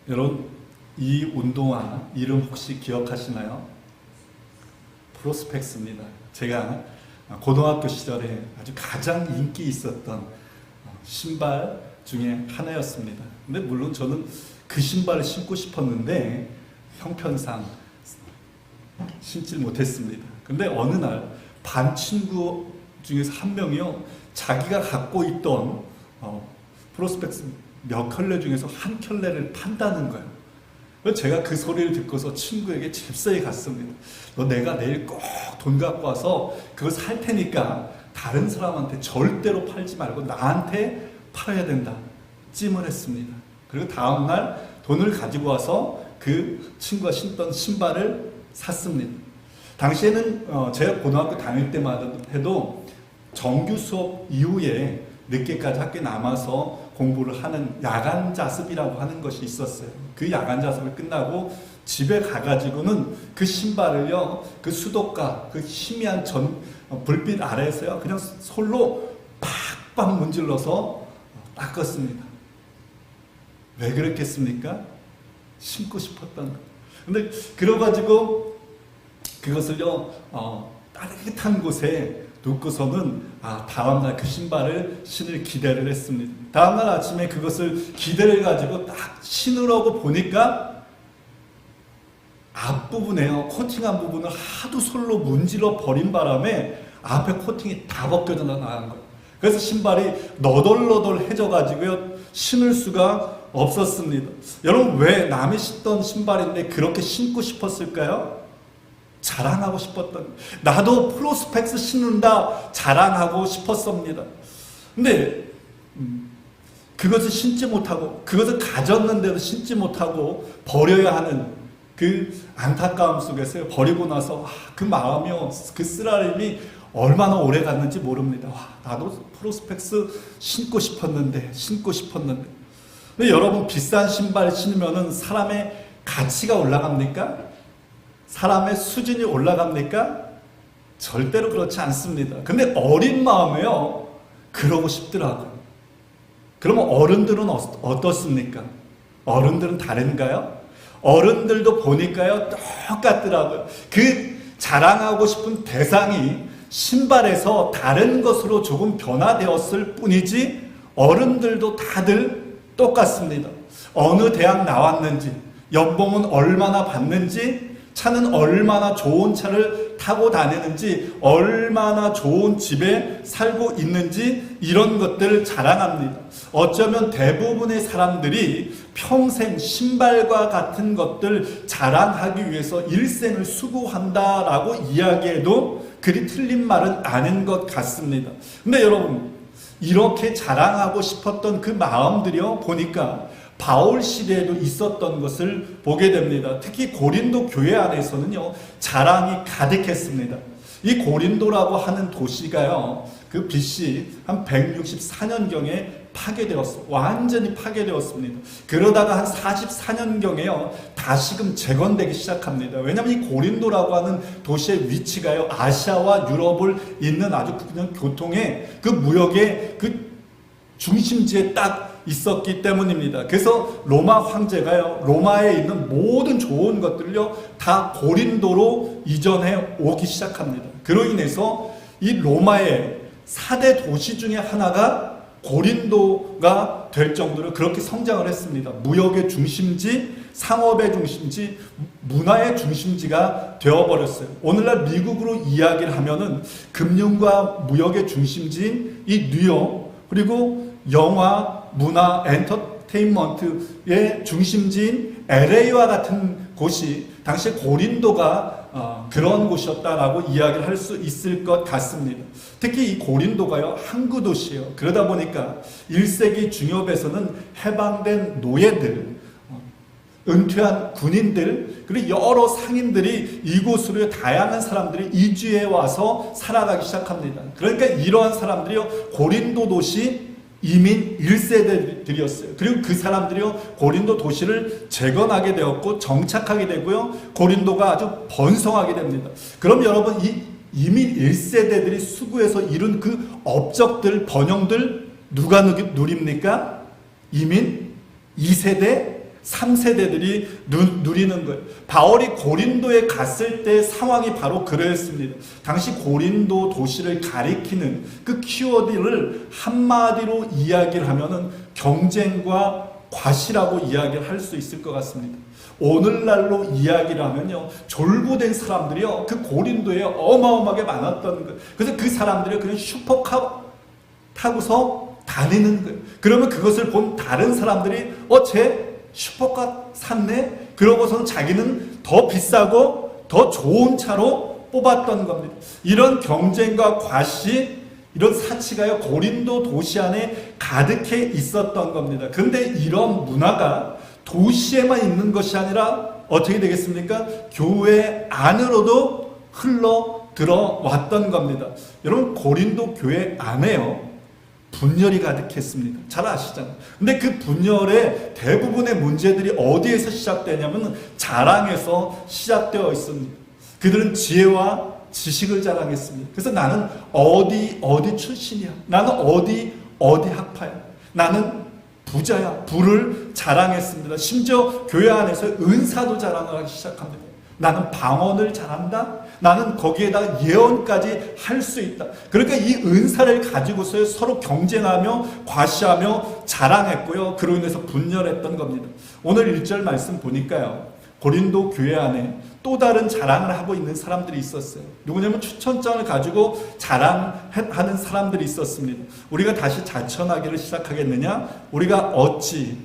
여러분, 이 운동화 이름 혹시 기억하시나요? 프로스펙스입니다. 제가 고등학교 시절에 아주 가장 인기 있었던 신발 중에 하나였습니다. 근데 물론 저는 그 신발을 신고 싶었는데 형편상 신지 못했습니다. 근데 어느 날 반 친구 중에서 한 명이요, 자기가 갖고 있던 프로스펙스 몇 켤레 중에서 한 켤레를 판다는 거예요. 그래서 제가 그 소리를 듣고서 친구에게 잽싸게 갔습니다. 너 내가 내일 꼭 돈 갖고 와서 그거 살 테니까 다른 사람한테 절대로 팔지 말고 나한테 팔아야 된다. 찜을 했습니다. 그리고 다음날 돈을 가지고 와서 그 친구가 신던 신발을 샀습니다. 당시에는 제가 고등학교 다닐 때마다 해도 정규 수업 이후에 늦게까지 학교에 남아서 공부를 하는 야간 자습이라고 하는 것이 있었어요. 그 야간 자습을 끝나고 집에 가가지고는 그 신발을요, 그 수도가, 그 희미한 불빛 아래에서요, 그냥 솔로 팍팍 문질러서 닦았습니다. 왜 그랬겠습니까? 신고 싶었던 거. 근데 그래가지고 그것을요, 따뜻한 곳에 놓고서는 다음날 그 신발을 신을 기대를 했습니다. 다음날 아침에 그것을 기대를 가지고 딱 신으려고 보니까 앞부분에요, 코팅한 부분을 하도 솔로 문질러 버린 바람에 앞에 코팅이 다 벗겨져 나간 거예요. 그래서 신발이 너덜너덜해져 가지고요, 신을 수가 없었습니다. 여러분, 왜 남이 신던 신발인데 그렇게 신고 싶었을까요? 자랑하고 싶었던, 나도 프로스펙스 신는다 자랑하고 싶었습니다. 근데 그것을 신지 못하고, 그것을 가졌는데도 신지 못하고 버려야 하는 그 안타까움 속에서 버리고 나서 그 마음이요, 그 쓰라림이 얼마나 오래 갔는지 모릅니다. 나도 프로스펙스 신고 싶었는데. 근데 여러분, 비싼 신발 신으면은 사람의 가치가 올라갑니까? 사람의 수준이 올라갑니까? 절대로 그렇지 않습니다. 근데 어린 마음에요, 그러고 싶더라고요. 그러면 어른들은 어떻습니까? 어른들은 다른가요? 어른들도 보니까요, 똑같더라고요. 그 자랑하고 싶은 대상이 신발에서 다른 것으로 조금 변화되었을 뿐이지 어른들도 다들 똑같습니다. 어느 대학 나왔는지, 연봉은 얼마나 받는지, 차는 얼마나 좋은 차를 타고 다니는지, 얼마나 좋은 집에 살고 있는지, 이런 것들을 자랑합니다. 어쩌면 대부분의 사람들이 평생 신발과 같은 것들 자랑하기 위해서 일생을 수고한다라고 이야기해도 그리 틀린 말은 아닌 것 같습니다. 근데 여러분, 이렇게 자랑하고 싶었던 그 마음들이요, 보니까 바울 시대에도 있었던 것을 보게 됩니다. 특히 고린도 교회 안에서는요, 자랑이 가득했습니다. 이 고린도라고 하는 도시가요, 그 BC 한 164년경에 파괴되었어요. 완전히 파괴되었습니다. 그러다가 한 44년경에요, 다시금 재건되기 시작합니다. 왜냐하면 이 고린도라고 하는 도시의 위치가요, 아시아와 유럽을 잇는 아주 그냥 교통의 그 무역의 그 중심지에 딱 있었기 때문입니다. 그래서 로마 황제가요, 로마에 있는 모든 좋은 것들을요, 다 고린도로 이전해 오기 시작합니다. 그로 인해서 이 로마의 4대 도시 중에 하나가 고린도가 될 정도로 그렇게 성장을 했습니다. 무역의 중심지, 상업의 중심지, 문화의 중심지가 되어버렸어요. 오늘날 미국으로 이야기를 하면은 금융과 무역의 중심지인 이 뉴욕, 그리고 영화, 문화, 엔터테인먼트의 중심지인 LA와 같은 곳이 당시 고린도가 그런 곳이었다라고 이야기를 할 수 있을 것 같습니다. 특히 이 고린도가요, 항구 도시예요. 그러다 보니까 1세기 중엽에서는 해방된 노예들, 은퇴한 군인들, 그리고 여러 상인들이 이곳으로 다양한 사람들이 이주해 와서 살아가기 시작합니다. 그러니까 이러한 사람들이요, 고린도 도시 이민 1세대들이었어요. 그리고 그 사람들이요, 고린도 도시를 재건하게 되었고 정착하게 되고요, 고린도가 아주 번성하게 됩니다. 그럼 여러분, 이 이민 1세대들이 수고해서 이룬 그 업적들, 번영들 누가 누립니까? 이민 2세대, 3세대들이 누리는 거예요. 바울이 고린도에 갔을 때 상황이 바로 그랬습니다. 당시 고린도 도시를 가리키는 그 키워드를 한마디로 이야기를 하면은 경쟁과 과시라고 이야기를 할 수 있을 것 같습니다. 오늘날로 이야기를 하면요, 졸고된 사람들이요, 그 고린도에 어마어마하게 많았던 거예요. 그래서 그 사람들이 그냥 슈퍼카 타고서 다니는 거예요. 그러면 그것을 본 다른 사람들이 쟤 슈퍼카 샀네? 그러고서는 자기는 더 비싸고 더 좋은 차로 뽑았던 겁니다. 이런 경쟁과 과시, 이런 사치가요, 고린도 도시 안에 가득해 있었던 겁니다. 그런데 이런 문화가 도시에만 있는 것이 아니라 어떻게 되겠습니까? 교회 안으로도 흘러 들어왔던 겁니다. 여러분, 고린도 교회 안에요, 분열이 가득했습니다. 잘 아시잖아요. 근데 그 분열의 대부분의 문제들이 어디에서 시작되냐면 자랑에서 시작되어 있습니다. 그들은 지혜와 지식을 자랑했습니다. 그래서 나는 어디 출신이야. 나는 어디 학파야. 나는 부자야. 부를 자랑했습니다. 심지어 교회 안에서 은사도 자랑을 하기 시작합니다. 나는 방언을 잘한다. 나는 거기에다 예언까지 할 수 있다. 그러니까 이 은사를 가지고서 서로 경쟁하며 과시하며 자랑했고요. 그로 인해서 분열했던 겁니다. 오늘 1절 말씀 보니까요, 고린도 교회 안에 또 다른 자랑을 하고 있는 사람들이 있었어요. 누구냐면 추천장을 가지고 자랑하는 사람들이 있었습니다. 우리가 다시 자천하기를 시작하겠느냐? 우리가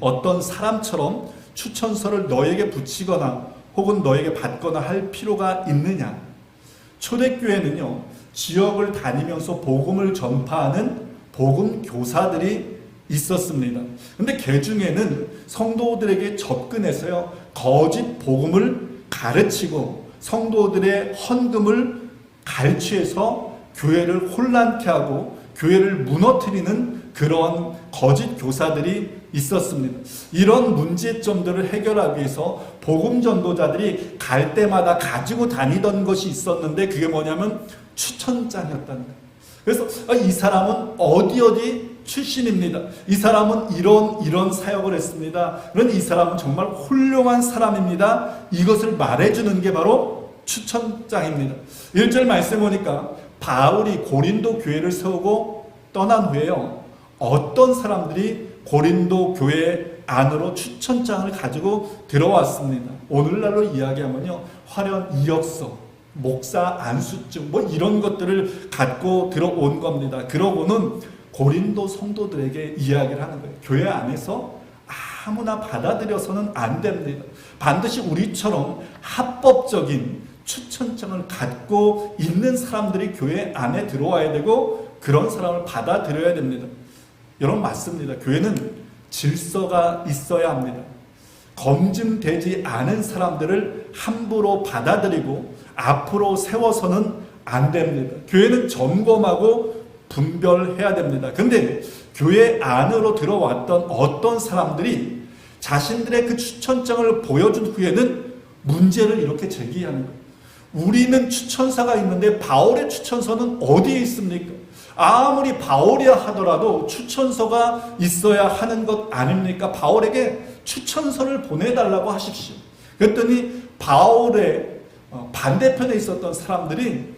어떤 사람처럼 추천서를 너에게 붙이거나 혹은 너에게 받거나 할 필요가 있느냐? 초대교회는요, 지역을 다니면서 복음을 전파하는 복음 교사들이 있었습니다. 근데 그 중에는 성도들에게 접근해서요, 거짓 복음을 가르치고 성도들의 헌금을 갈취해서 교회를 혼란케 하고 교회를 무너뜨리는 그런 거짓 교사들이 있었습니다. 이런 문제점들을 해결하기 위해서 복음 전도자들이 갈 때마다 가지고 다니던 것이 있었는데 그게 뭐냐면 추천장이었다는 거예요. 그래서 이 사람은 어디 출신입니다. 이 사람은 이런 사역을 했습니다. 그런데 이 사람은 정말 훌륭한 사람입니다. 이것을 말해주는 게 바로 추천장입니다. 1절 말씀 보니까 바울이 고린도 교회를 세우고 떠난 후에요, 어떤 사람들이 고린도 교회 안으로 추천장을 가지고 들어왔습니다. 오늘날로 이야기하면요, 화련 이력서, 목사 안수증 이런 것들을 갖고 들어온 겁니다. 그러고는 고린도 성도들에게 이야기를 하는 거예요. 교회 안에서 아무나 받아들여서는 안 됩니다. 반드시 우리처럼 합법적인 추천장을 갖고 있는 사람들이 교회 안에 들어와야 되고 그런 사람을 받아들여야 됩니다. 여러분, 맞습니다. 교회는 질서가 있어야 합니다. 검증되지 않은 사람들을 함부로 받아들이고 앞으로 세워서는 안 됩니다. 교회는 점검하고 분별해야 됩니다. 그런데 교회 안으로 들어왔던 어떤 사람들이 자신들의 그 추천장을 보여준 후에는 문제를 이렇게 제기하는 거예요. 우리는 추천사가 있는데 바울의 추천서는 어디에 있습니까? 아무리 바울이라 하더라도 추천서가 있어야 하는 것 아닙니까? 바울에게 추천서를 보내달라고 하십시오. 그랬더니 바울의 반대편에 있었던 사람들이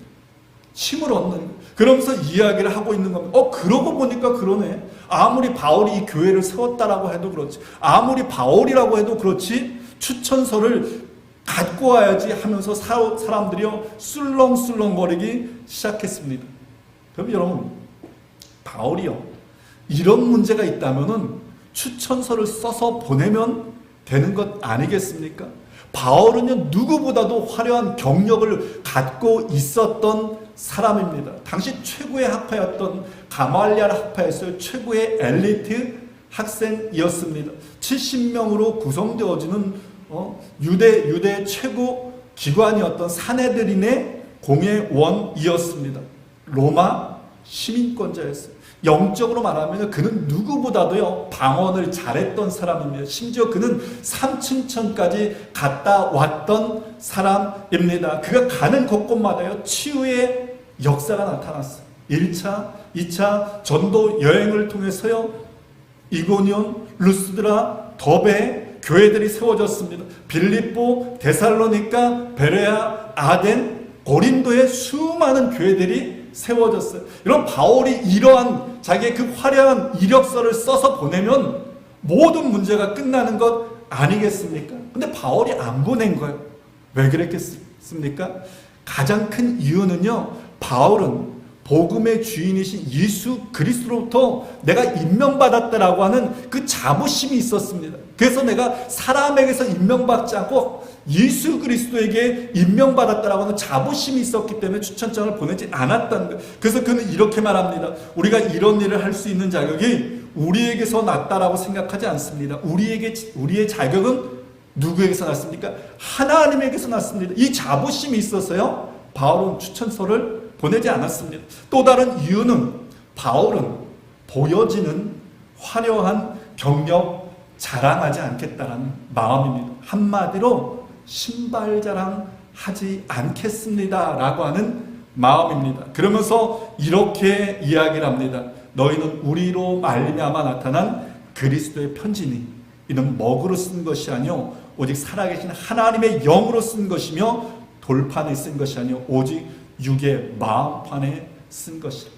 힘을 얻는 거예요. 그러면서 이야기를 하고 있는 겁니다. 그러고 보니까 그러네. 아무리 바울이 이 교회를 세웠다라고 해도 그렇지, 아무리 바울이라고 해도 그렇지, 추천서를 갖고 와야지 하면서 사람들이요 술렁술렁거리기 시작했습니다. 그럼 여러분, 바울이요 이런 문제가 있다면은 추천서를 써서 보내면 되는 것 아니겠습니까? 바울은요 누구보다도 화려한 경력을 갖고 있었던 사람입니다. 당시 최고의 학파였던 가말리알 학파에서 최고의 엘리트 학생이었습니다. 70명으로 구성되어지는 유대 최고 기관이었던 사내들인의 공회원이었습니다. 로마 시민권자였어요. 영적으로 말하면 그는 누구보다도요 방언을 잘했던 사람입니다. 심지어 그는 삼층천까지 갔다 왔던 사람입니다. 그가 가는 곳곳마다요 치유의 역사가 나타났어요. 1차, 2차 전도 여행을 통해서요 이고니온, 루스드라, 더베 교회들이 세워졌습니다. 빌립보, 데살로니가, 베레아, 아덴, 고린도의 수많은 교회들이 세워졌어요. 이런 바울이 이러한 자기의 그 화려한 이력서를 써서 보내면 모든 문제가 끝나는 것 아니겠습니까? 근데 바울이 안 보낸 거예요. 왜 그랬겠습니까? 가장 큰 이유는요, 바울은 복음의 주인이신 예수 그리스도로부터 내가 임명받았다라고 하는 그 자부심이 있었습니다. 그래서 내가 사람에게서 임명받지 않고 예수 그리스도에게 임명받았다라고 하는 자부심이 있었기 때문에 추천장을 보내지 않았다는 거예요. 그래서 그는 이렇게 말합니다. 우리가 이런 일을 할 수 있는 자격이 우리에게서 났다라고 생각하지 않습니다. 우리의 자격은 누구에게서 났습니까? 하나님에게서 났습니다. 이 자부심이 있어서요, 바울은 추천서를 보내지 않았습니다. 또 다른 이유는 바울은 보여지는 화려한 경력 자랑하지 않겠다는 마음입니다. 한마디로 신발 자랑하지 않겠습니다 라고 하는 마음입니다. 그러면서 이렇게 이야기를 합니다. 너희는 우리로 말미암아 나타난 그리스도의 편지니 이는 먹으로 쓴 것이 아니요 오직 살아계신 하나님의 영으로 쓴 것이며 돌판에 쓴 것이 아니요 오직 육의 마음판에 쓴 것이라.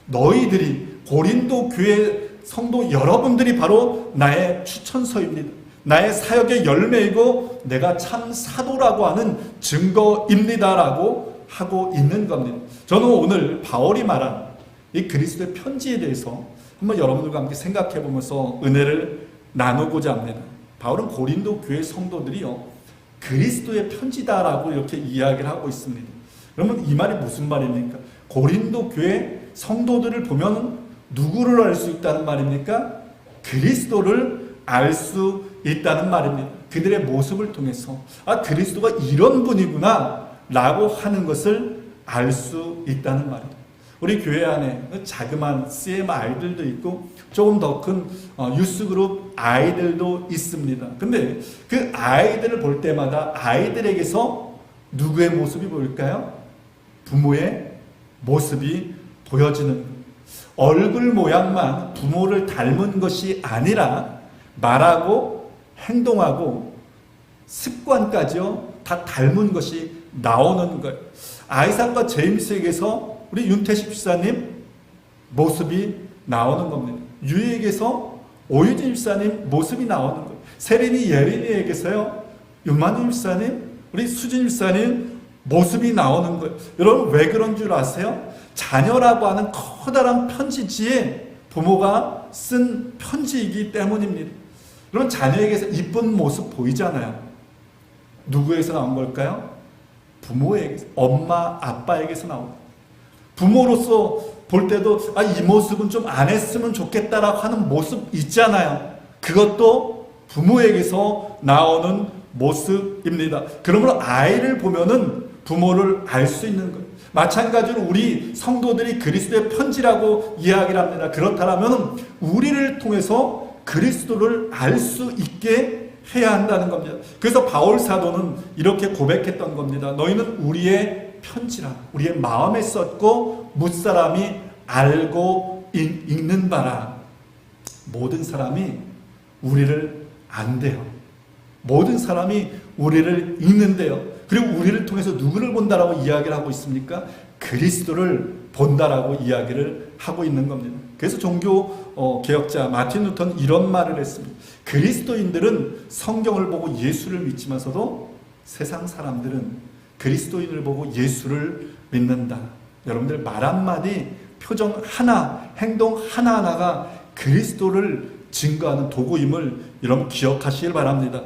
너희들이 고린도 교회 성도 여러분들이 바로 나의 추천서입니다. 나의 사역의 열매이고 내가 참 사도라고 하는 증거입니다라고 하고 있는 겁니다. 저는 오늘 바울이 말한 이 그리스도의 편지에 대해서 한번 여러분들과 함께 생각해 보면서 은혜를 나누고자 합니다. 바울은 고린도 교회 성도들이요, 그리스도의 편지다라고 이렇게 이야기를 하고 있습니다. 그러면 이 말이 무슨 말입니까? 고린도 교회 성도들을 보면 누구를 알 수 있다는 말입니까? 그리스도를 알 수 있다는 말입니다. 그들의 모습을 통해서 그리스도가 이런 분이구나 라고 하는 것을 알 수 있다는 말입니다. 우리 교회 안에 자그마한 CM 아이들도 있고 조금 더 큰 유스그룹 아이들도 있습니다. 근데 그 아이들을 볼 때마다 아이들에게서 누구의 모습이 보일까요? 부모의 모습이 보여지는 거예요. 얼굴 모양만 부모를 닮은 것이 아니라 말하고 행동하고 습관까지요 다 닮은 것이 나오는 거예요. 아이삭과 제임스에게서 우리 윤태식 집사님 모습이 나오는 겁니다. 유이에게서 오유진 집사님 모습이 나오는 거예요. 세린이 예린이에게서요 유만희 집사님, 우리 수진 집사님 모습이 나오는 거예요. 여러분 왜 그런 줄 아세요? 자녀라고 하는 커다란 편지지에 부모가 쓴 편지이기 때문입니다. 여러분 자녀에게서 이쁜 모습 보이잖아요. 누구에게서 나온 걸까요? 부모에게서, 엄마, 아빠에게서 나온 거예요. 부모로서 볼 때도 이 모습은 좀 안 했으면 좋겠다라고 하는 모습 있잖아요. 그것도 부모에게서 나오는 모습입니다. 그러므로 아이를 보면은 부모를 알 수 있는 거예요. 마찬가지로 우리 성도들이 그리스도의 편지라고 이야기를 합니다. 그렇다면 우리를 통해서 그리스도를 알 수 있게 해야 한다는 겁니다. 그래서 바울 사도는 이렇게 고백했던 겁니다. 너희는 우리의 편지라, 우리의 마음에 썼고 뭇사람이 알고 읽는 바라. 모든 사람이 우리를 안대요. 모든 사람이 우리를 읽는데요. 그리고 우리를 통해서 누구를 본다라고 이야기를 하고 있습니까? 그리스도를 본다라고 이야기를 하고 있는 겁니다. 그래서 종교 개혁자 마틴 루터는 이런 말을 했습니다. 그리스도인들은 성경을 보고 예수를 믿지만서도 세상 사람들은 그리스도인을 보고 예수를 믿는다. 여러분들 말 한마디, 표정 하나, 행동 하나하나가 그리스도를 증거하는 도구임을 여러분 기억하시길 바랍니다.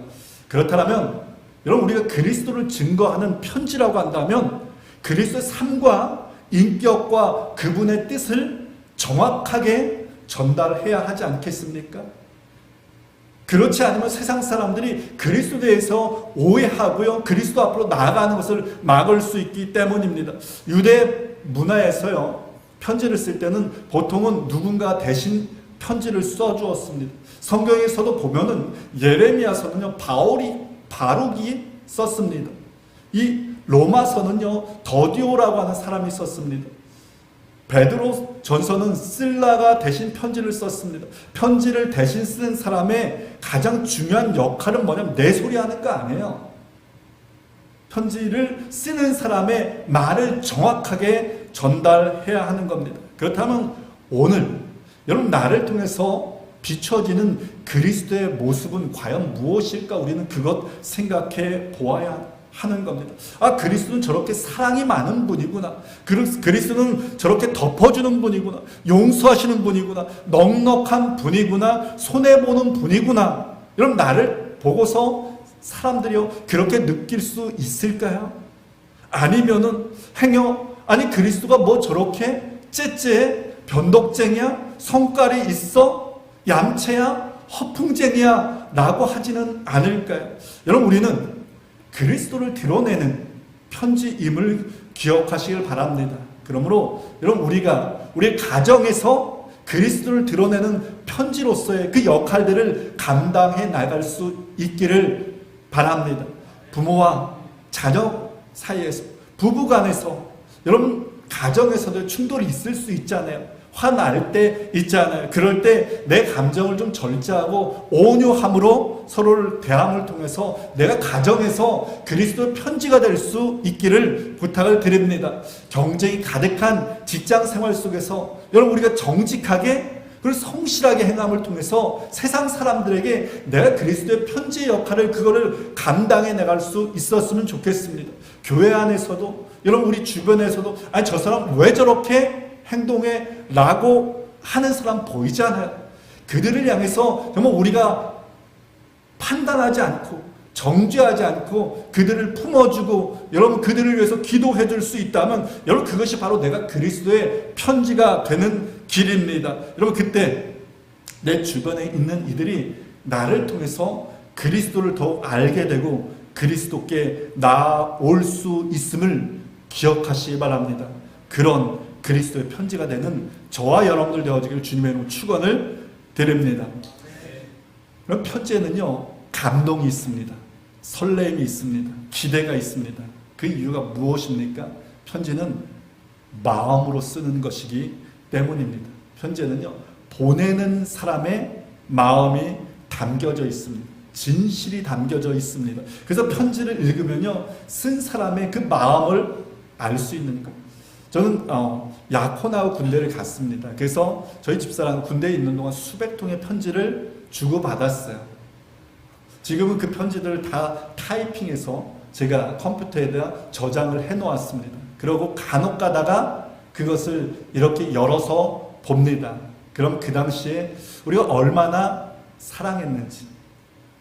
그렇다면 여러분 우리가 그리스도를 증거하는 편지라고 한다면 그리스도의 삶과 인격과 그분의 뜻을 정확하게 전달해야 하지 않겠습니까? 그렇지 않으면 세상 사람들이 그리스도에 대해서 오해하고요, 그리스도 앞으로 나아가는 것을 막을 수 있기 때문입니다. 유대 문화에서요, 편지를 쓸 때는 보통은 누군가 대신 편지를 써주었습니다. 성경에서도 보면은 예레미야서는요, 바룩이 썼습니다. 이 로마서는요, 더디오라고 하는 사람이 썼습니다. 베드로 전서는 쓸라가 대신 편지를 썼습니다. 편지를 대신 쓴 사람의 가장 중요한 역할은 뭐냐면 내 소리 하는 거 아니에요. 편지를 쓰는 사람의 말을 정확하게 전달해야 하는 겁니다. 그렇다면 오늘 여러분 나를 통해서 비춰지는 그리스도의 모습은 과연 무엇일까? 우리는 그것 생각해 보아야 하는 겁니다. 아, 그리스도는 저렇게 사랑이 많은 분이구나. 그리스도는 저렇게 덮어주는 분이구나. 용서하시는 분이구나. 넉넉한 분이구나. 손해보는 분이구나. 여러분 나를 보고서 사람들이요 그렇게 느낄 수 있을까요? 아니면은 아니 그리스도가 뭐 저렇게 째째해? 변덕쟁이야? 성깔이 있어? 얌체야? 허풍쟁이야? 라고 하지는 않을까요? 여러분 우리는 그리스도를 드러내는 편지임을 기억하시길 바랍니다. 그러므로 여러분 우리가 우리 가정에서 그리스도를 드러내는 편지로서의 그 역할들을 감당해 나갈 수 있기를 바랍니다. 부모와 자녀 사이에서, 부부간에서, 여러분 가정에서도 충돌이 있을 수 있잖아요. 화날 때 있잖아요. 그럴 때 내 감정을 좀 절제하고 온유함으로 서로를 대함을 통해서 내가 가정에서 그리스도의 편지가 될 수 있기를 부탁을 드립니다. 경쟁이 가득한 직장 생활 속에서 여러분 우리가 정직하게 그리고 성실하게 행함을 통해서 세상 사람들에게 내가 그리스도의 편지의 역할을 그거를 감당해 나갈 수 있었으면 좋겠습니다. 교회 안에서도 여러분 우리 주변에서도 아니 저 사람 왜 저렇게 행동해? 라고 하는 사람 보이잖아요. 그들을 향해서 정말 우리가 판단하지 않고 정죄하지 않고 그들을 품어주고 여러분 그들을 위해서 기도해 줄 수 있다면 여러분 그것이 바로 내가 그리스도의 편지가 되는 길입니다. 여러분 그때 내 주변에 있는 이들이 나를 통해서 그리스도를 더욱 알게 되고 그리스도께 나올 수 있음을 기억하시기 바랍니다. 그런 그리스도의 편지가 되는 저와 여러분들 되어지기를 주님의 이름으로 축원을 드립니다. 그럼 편지에는요 감동이 있습니다. 설렘이 있습니다. 기대가 있습니다. 그 이유가 무엇입니까? 편지는 마음으로 쓰는 것이기 때문입니다. 편지에는요 보내는 사람의 마음이 담겨져 있습니다. 진실이 담겨져 있습니다. 그래서 편지를 읽으면요 쓴 사람의 그 마음을 알 수 있는 겁니다. 저는 약혼하고 군대를 갔습니다. 그래서 저희 집사람 군대에 있는 동안 수백 통의 편지를 주고받았어요. 지금은 그 편지들을 다 타이핑해서 제가 컴퓨터에다 저장을 해놓았습니다. 그리고 간혹 가다가 그것을 이렇게 열어서 봅니다. 그럼 그 당시에 우리가 얼마나 사랑했는지,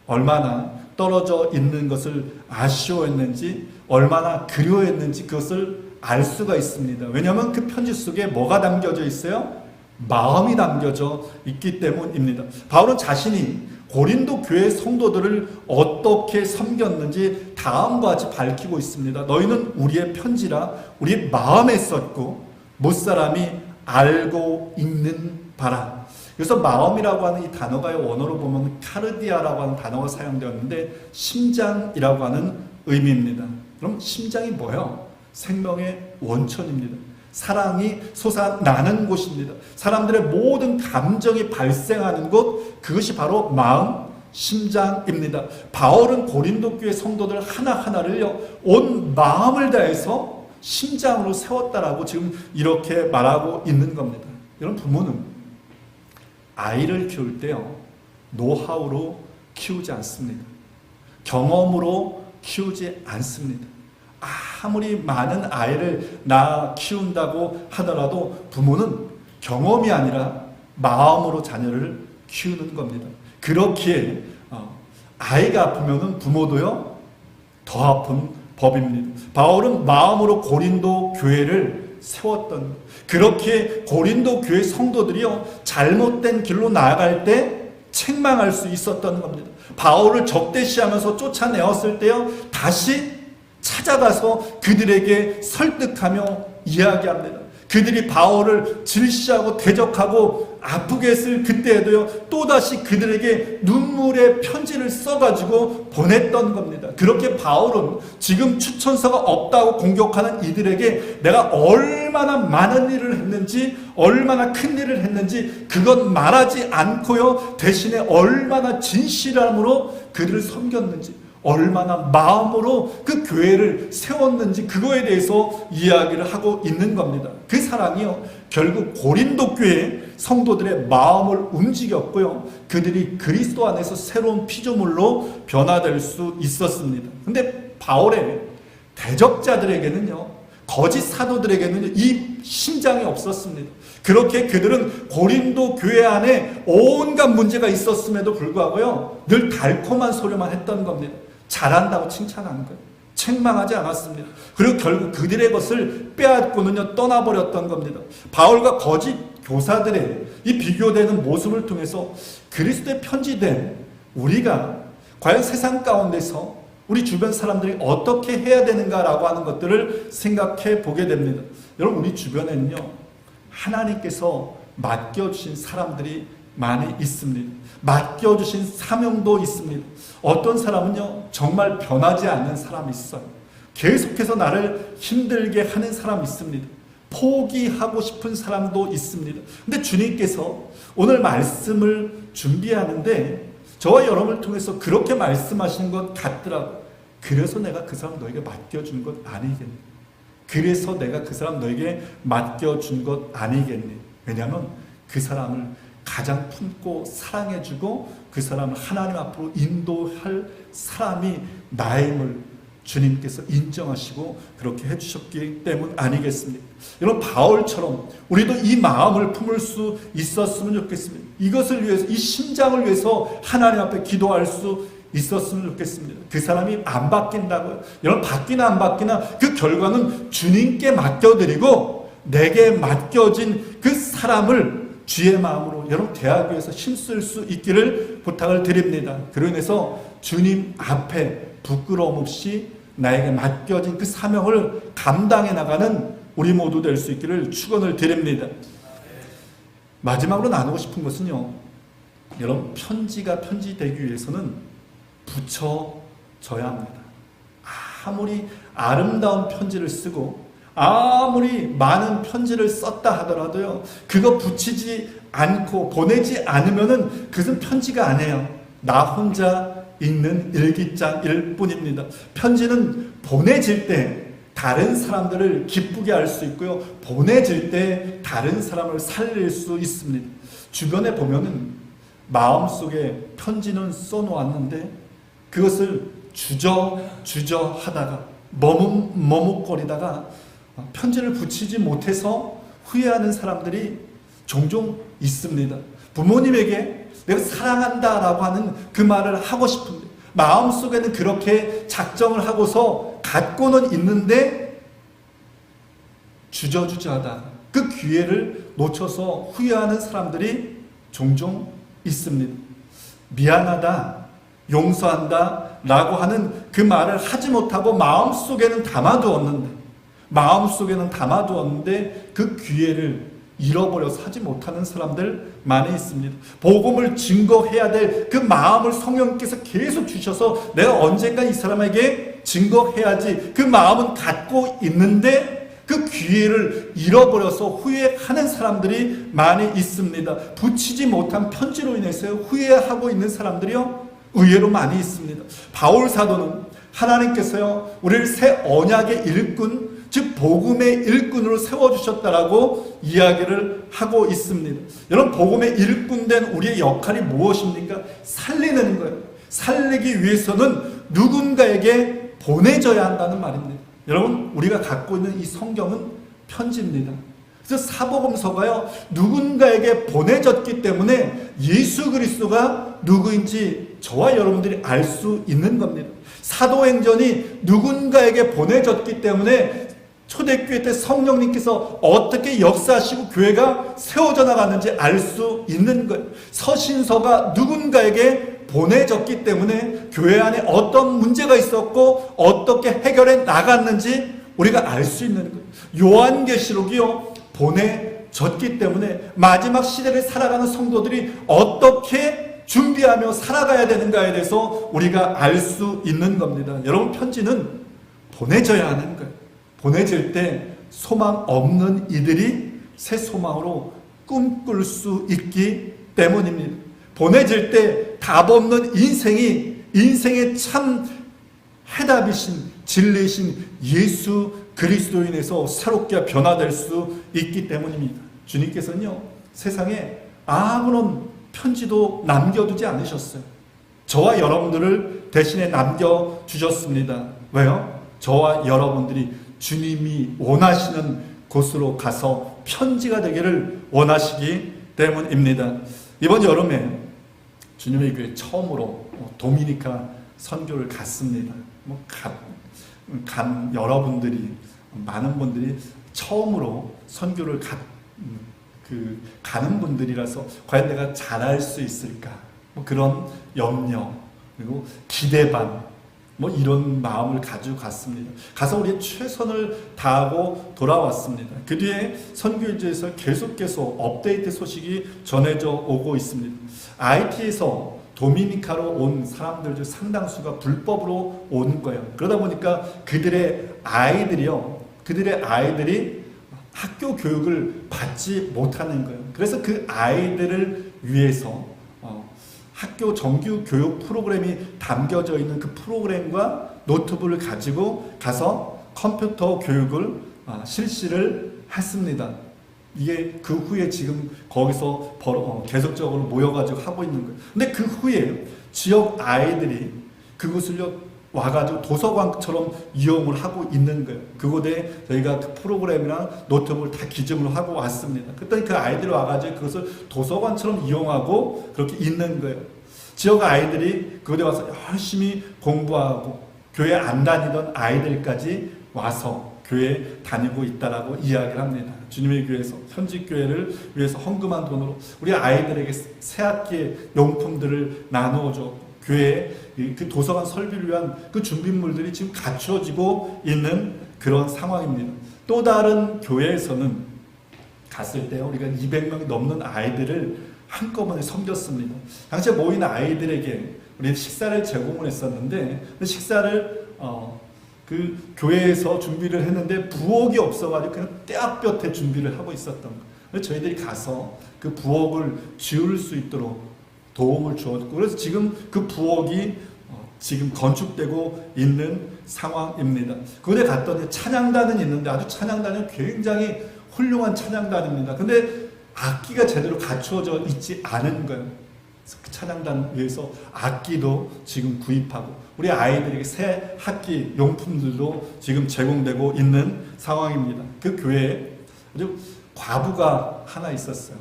얼마나 떨어져 있는 것을 아쉬워했는지, 얼마나 그리워했는지 그것을 알 수가 있습니다. 왜냐하면 그 편지 속에 뭐가 담겨져 있어요? 마음이 담겨져 있기 때문입니다. 바울은 자신이 고린도 교회 성도들을 어떻게 섬겼는지 다음과 같이 밝히고 있습니다. 너희는 우리의 편지라 우리 마음에 썼고 못사람이 알고 있는 바라. 그래서 마음이라고 하는 이 단어가 원어로 보면 카르디아라고 하는 단어가 사용되었는데 심장이라고 하는 의미입니다. 그럼 심장이 뭐예요? 생명의 원천입니다. 사랑이 솟아나는 곳입니다. 사람들의 모든 감정이 발생하는 곳, 그것이 바로 마음, 심장입니다. 바울은 고린도 교회 성도들 하나하나를요 온 마음을 다해서 심장으로 세웠다라고 지금 이렇게 말하고 있는 겁니다. 여러분 부모는 아이를 키울 때요 노하우로 키우지 않습니다. 경험으로 키우지 않습니다. 아무리 많은 아이를 낳아 키운다고 하더라도 부모는 경험이 아니라 마음으로 자녀를 키우는 겁니다. 그렇기에 아이가 아프면 부모도요 더 아픈 법입니다. 바울은 마음으로 고린도 교회를 세웠던, 그렇게 고린도 교회 성도들이요 잘못된 길로 나아갈 때 책망할 수 있었던 겁니다. 바울을 적대시하면서 쫓아내었을 때요 다시 찾아가서 그들에게 설득하며 이야기합니다. 그들이 바울을 질시하고 대적하고 아프게 했을 그때에도요, 또다시 그들에게 눈물의 편지를 써가지고 보냈던 겁니다. 그렇게 바울은 지금 추천서가 없다고 공격하는 이들에게 내가 얼마나 많은 일을 했는지, 얼마나 큰 일을 했는지 그건 말하지 않고요, 대신에 얼마나 진실함으로 그들을 섬겼는지, 얼마나 마음으로 그 교회를 세웠는지 그거에 대해서 이야기를 하고 있는 겁니다. 그 사랑이요, 결국 고린도 교회 성도들의 마음을 움직였고요, 그들이 그리스도 안에서 새로운 피조물로 변화될 수 있었습니다. 근데 바울의 대적자들에게는요, 거짓 사도들에게는요, 이 심장이 없었습니다. 그렇게 그들은 고린도 교회 안에 온갖 문제가 있었음에도 불구하고요, 늘 달콤한 소리만 했던 겁니다. 잘한다고 칭찬하는 거예요. 책망하지 않았습니다. 그리고 결국 그들의 것을 빼앗고는요, 떠나버렸던 겁니다. 바울과 거짓 교사들의 이 비교되는 모습을 통해서 그리스도의 편지된 우리가 과연 세상 가운데서 우리 주변 사람들이 어떻게 해야 되는가라고 하는 것들을 생각해 보게 됩니다. 여러분, 우리 주변에는요, 하나님께서 맡겨주신 사람들이 많이 있습니다. 맡겨주신 사명도 있습니다. 어떤 사람은요, 정말 변하지 않는 사람이 있어요. 계속해서 나를 힘들게 하는 사람이 있습니다. 포기하고 싶은 사람도 있습니다. 근데 주님께서 오늘 말씀을 준비하는데 저와 여러분을 통해서 그렇게 말씀하시는 것 같더라고요. 그래서 내가 그 사람 너에게 맡겨준 것 아니겠니? 그래서 내가 그 사람 너에게 맡겨준 것 아니겠니? 왜냐하면 그 사람을 가장 품고 사랑해주고 그 사람을 하나님 앞으로 인도할 사람이 나임을 주님께서 인정하시고 그렇게 해주셨기 때문 아니겠습니까? 여러분, 바울처럼 우리도 이 마음을 품을 수 있었으면 좋겠습니다. 이것을 위해서, 이 심장을 위해서 하나님 앞에 기도할 수 있었으면 좋겠습니다. 그 사람이 안 바뀐다고요. 여러분, 바뀌나 안 바뀌나 그 결과는 주님께 맡겨드리고 내게 맡겨진 그 사람을 주의 마음으로 여러분 대하기 위해서 힘쓸 수 있기를 부탁을 드립니다. 그로 인해서 주님 앞에 부끄러움 없이 나에게 맡겨진 그 사명을 감당해 나가는 우리 모두 될 수 있기를 축원을 드립니다. 마지막으로 나누고 싶은 것은요, 여러분, 편지가 편지되기 위해서는 붙여져야 합니다. 아무리 아름다운 편지를 쓰고 아무리 많은 편지를 썼다 하더라도요, 그거 붙이지 않고 보내지 않으면은 그것은 편지가 아니에요. 나 혼자 읽는 일기장일 뿐입니다. 편지는 보내질 때 다른 사람들을 기쁘게 할 수 있고요, 보내질 때 다른 사람을 살릴 수 있습니다. 주변에 보면은 마음속에 편지는 써놓았는데 그것을 주저 하다가 머뭇거리다가 편지를 붙이지 못해서 후회하는 사람들이 종종 있습니다. 부모님에게 내가 사랑한다 라고 하는 그 말을 하고 싶은데 마음속에는 그렇게 작정을 하고서 갖고는 있는데 주저하다 그 기회를 놓쳐서 후회하는 사람들이 종종 있습니다. 미안하다, 용서한다 라고 하는 그 말을 하지 못하고 마음속에는 담아두었는데 그 기회를 잃어버려서 하지 못하는 사람들 많이 있습니다. 복음을 증거해야 될 그 마음을 성령께서 계속 주셔서 내가 언젠가 이 사람에게 증거해야지 그 마음은 갖고 있는데 그 기회를 잃어버려서 후회하는 사람들이 많이 있습니다. 붙이지 못한 편지로 인해서 후회하고 있는 사람들이요, 의외로 많이 있습니다. 바울 사도는 하나님께서요, 우리를 새 언약의 일꾼, 즉 복음의 일꾼으로 세워주셨다라고 이야기를 하고 있습니다. 여러분, 복음의 일꾼된 우리의 역할이 무엇입니까? 살리는 거예요. 살리기 위해서는 누군가에게 보내져야 한다는 말입니다. 여러분, 우리가 갖고 있는 이 성경은 편지입니다. 그래서 사복음서가요, 누군가에게 보내졌기 때문에 예수 그리스도가 누구인지 저와 여러분들이 알 수 있는 겁니다. 사도행전이 누군가에게 보내졌기 때문에 초대교회 때 성령님께서 어떻게 역사하시고 교회가 세워져 나갔는지 알 수 있는 거예요. 서신서가 누군가에게 보내졌기 때문에 교회 안에 어떤 문제가 있었고 어떻게 해결해 나갔는지 우리가 알 수 있는 거예요. 요한계시록이요, 보내졌기 때문에 마지막 시대를 살아가는 성도들이 어떻게 준비하며 살아가야 되는가에 대해서 우리가 알 수 있는 겁니다. 여러분, 편지는 보내져야 하는 거예요. 보내질 때 소망 없는 이들이 새 소망으로 꿈꿀 수 있기 때문입니다. 보내질 때 답 없는 인생의 참 해답이신 진리이신 예수 그리스도인에서 새롭게 변화될 수 있기 때문입니다. 주님께서는요, 세상에 아무런 편지도 남겨두지 않으셨어요. 저와 여러분들을 대신에 남겨주셨습니다. 왜요? 저와 여러분들이 주님이 원하시는 곳으로 가서 편지가 되기를 원하시기 때문입니다. 이번 여름에 주님의 교회 처음으로 도미니카 선교를 갔습니다. 간 여러분들이, 많은 분들이 처음으로 선교를 가는 분들이라서 과연 내가 잘할 수 있을까? 그런 염려, 그리고 기대 반, 이런 마음을 가지고 갔습니다. 가서 우리의 최선을 다하고 돌아왔습니다. 그 뒤에 선교지에서 계속해서 업데이트 소식이 전해져 오고 있습니다. IT에서 도미니카로 온 사람들 중 상당수가 불법으로 온 거예요. 그러다 보니까 그들의 아이들이 학교 교육을 받지 못하는 거예요. 그래서 그 아이들을 위해서 학교 정규 교육 프로그램이 담겨져 있는 그 프로그램과 노트북을 가지고 가서 컴퓨터 교육을 실시를 했습니다. 이게 그 후에 지금 거기서 계속적으로 모여가지고 하고 있는 거예요. 근데 그 후에 지역 아이들이 그곳을 와가지고 도서관처럼 이용을 하고 있는 거예요. 그곳에 저희가 그 프로그램이랑 노트북을 다 기증을 하고 왔습니다. 그랬더니 그 아이들이 와가지고 그것을 도서관처럼 이용하고 그렇게 있는 거예요. 지역 아이들이 그곳에 와서 열심히 공부하고 교회 안 다니던 아이들까지 와서 교회 다니고 있다라고 이야기를 합니다. 주님의 교회에서 현직 교회를 위해서 헌금한 돈으로 우리 아이들에게 새학기 용품들을 나누어줘. 교회 그 도서관 설비를 위한 그 준비물들이 지금 갖춰지고 있는 그런 상황입니다. 또 다른 교회에서는 갔을 때 우리가 200명 넘는 아이들을 한꺼번에 섬겼습니다. 당시에 모인 아이들에게 우리 식사를 제공을 했었는데 그 식사를 그 교회에서 준비를 했는데 부엌이 없어가지고 그냥 떼학볕에 준비를 하고 있었던 거예요. 그래서 저희들이 가서 그 부엌을 지을 수 있도록 도움을 주었고, 그래서 지금 그 부엌이 지금 건축되고 있는 상황입니다. 그곳에 갔더니 찬양단은 있는데 아주 찬양단은 굉장히 훌륭한 찬양단입니다. 근데 악기가 제대로 갖추어져 있지 않은 거예요. 그 찬양단 위해서 악기도 지금 구입하고 우리 아이들에게 새 학기 용품들도 지금 제공되고 있는 상황입니다. 그 교회에 아주 과부가 하나 있었어요.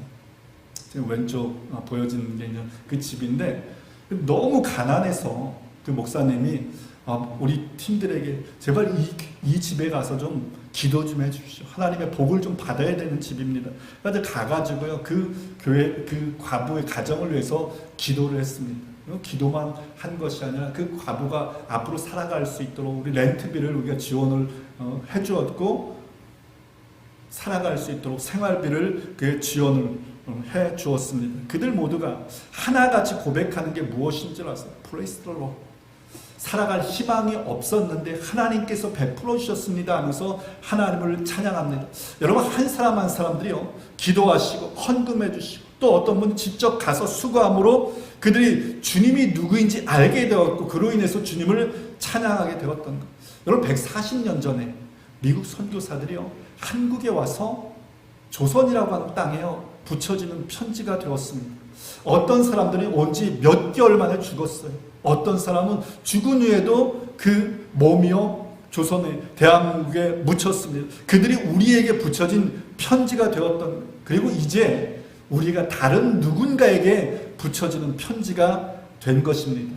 지금 왼쪽 보여지는 게 있는 그 집인데 너무 가난해서 그 목사님이 우리 팀들에게 제발 이 집에 가서 좀 기도 좀 해주십시오. 하나님의 복을 좀 받아야 되는 집입니다. 그래서 가가지고요 그 교회 그 과부의 가정을 위해서 기도를 했습니다. 기도만 한 것이 아니라 그 과부가 앞으로 살아갈 수 있도록 우리 렌트비를 우리가 지원을 해주었고 살아갈 수 있도록 생활비를 그 지원을 해 주었습니다. 그들 모두가 하나같이 고백하는 게 무엇인지 아세요? Praise the Lord. 살아갈 희망이 없었는데 하나님께서 베풀어 주셨습니다 하면서 하나님을 찬양합니다. 여러분, 한 사람 한 사람들이요 기도하시고 헌금해 주시고 또 어떤 분 직접 가서 수고함으로 그들이 주님이 누구인지 알게 되었고 그로 인해서 주님을 찬양하게 되었던 것. 여러분, 140년 전에 미국 선교사들이요 한국에 와서 조선이라고 하는 땅에요 붙여지는 편지가 되었습니다. 어떤 사람들이 온 지 몇 개월 만에 죽었어요. 어떤 사람은 죽은 후에도 그 몸이요 조선에 대한민국에 묻혔습니다. 그들이 우리에게 붙여진 편지가 되었던 거예요. 그리고 이제 우리가 다른 누군가에게 붙여지는 편지가 된 것입니다.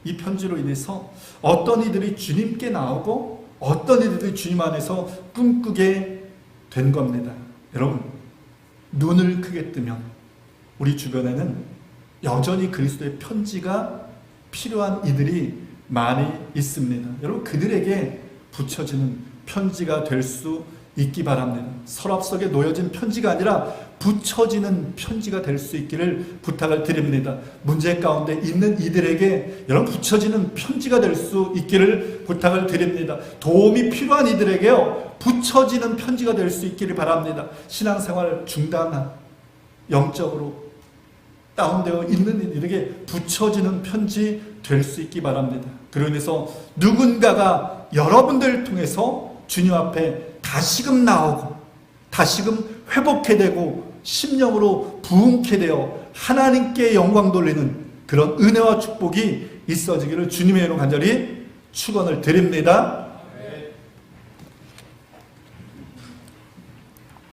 이 편지로 인해서 어떤 이들이 주님께 나오고 어떤 이들이 주님 안에서 꿈꾸게 된 겁니다. 여러분, 눈을 크게 뜨면 우리 주변에는 여전히 그리스도의 편지가 필요한 이들이 많이 있습니다. 여러분, 그들에게 붙여지는 편지가 될 수 있기 바랍니다. 서랍 속에 놓여진 편지가 아니라 붙여지는 편지가 될 수 있기를 부탁을 드립니다. 문제 가운데 있는 이들에게 여러분 붙여지는 편지가 될 수 있기를 부탁을 드립니다. 도움이 필요한 이들에게요, 붙여지는 편지가 될 수 있기를 바랍니다. 신앙생활 중단한, 영적으로 다운되어 있는 이들에게 붙여지는 편지 될 수 있기 바랍니다. 그로 인해서 누군가가 여러분들을 통해서 주님 앞에 다시금 나오고 다시금 회복해 되고 심령으로 부흥케 되어 하나님께 영광 돌리는 그런 은혜와 축복이 있어지기를 주님의 이름으로 간절히 축원을 드립니다.